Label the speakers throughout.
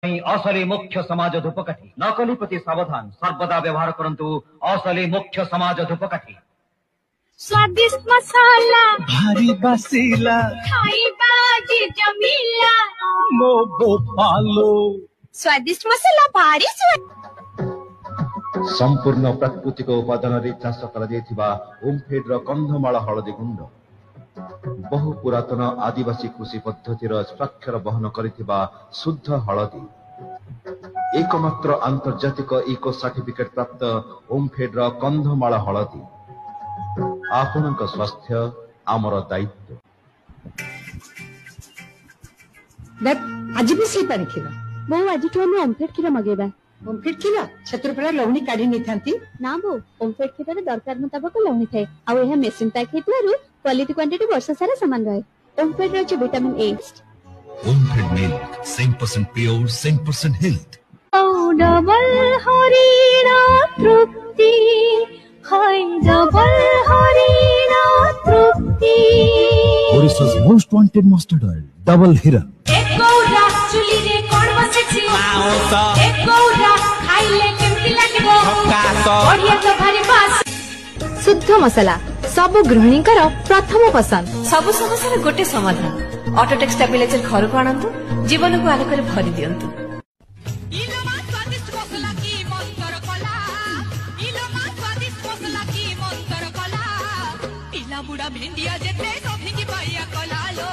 Speaker 1: असली मुख्य समाज धूपकाठी नकली प्रति सावधान सर्वदा व्यवहार करंतु असली मुख्य समाज धूपकाठी।
Speaker 2: स्वादिष्ट मसाला
Speaker 3: भारी बसीला
Speaker 2: खाइबा जे जमीला
Speaker 3: मो गोपालो
Speaker 2: स्वादिष्ट मसाला भारी
Speaker 4: संपूर्ण प्राकृतिक उपादान रे चाष करा जायथिबा ओमफेड रो कंधमाल हळदी गुंड बहु पुरातन आदिवासी कृषि पद्धतिर स्वाक्षर बहन करिथिबा शुद्ध हळदी एकमात्र आंतर्जातिक इको सर्टिफिकेट प्राप्त ओमफेड रो कंधमाल हळदी आपनक स्वास्थ्य आमर दायित्व।
Speaker 5: आज भी से पानी खीरा
Speaker 6: बो आज ओमफेड क्षीर मगेबा
Speaker 5: ओमफेड खीरा छत्र पर लवणी काढी नि थांती
Speaker 6: ना बो ओमफेड क्षीर दरकार मुताबिक लवणी थाए आ यह मेसिन पैक हेतु क्वालिटी क्वांटिटी वर्ष सारा समान रहे। ओमफेड रचे vitamin A
Speaker 7: Omfed milk 100% pure 100% health
Speaker 2: double हरिणा तृप्ति हाय डबल हरिणा तृप्ति
Speaker 7: Orissa's most wanted mustard oil double hiran
Speaker 2: एक गौरा चुली रे कोन बसेछि एक गौरा खाइले केमति लागबो बढ़िया तो भारी पास
Speaker 8: शुद्ध मसला सबु गृहिणीकर प्रथम पसंद सबु समस्या गोटे समाधान ऑटोटेक स्टेबिलाइजर घर को आनंतु जीवन को आलोक भरी दियंतु।
Speaker 2: इलोमा स्वादिष्ट मसला की मंतर कला इलोमा स्वादिष्ट मसला की मंतर कला पिला बुढ़ा भिंडिया जेते सभी की पाइया कला लो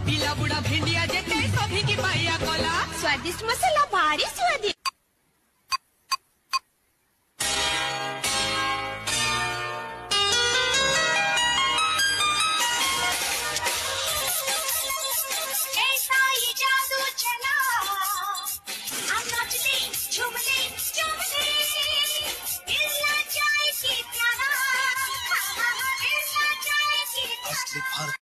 Speaker 2: पिला बुढ़ा भिंडिया जेते सभी की पाइया कला स्वादिष्ट मसला भारी स्वादिष्ट।
Speaker 7: असली भारत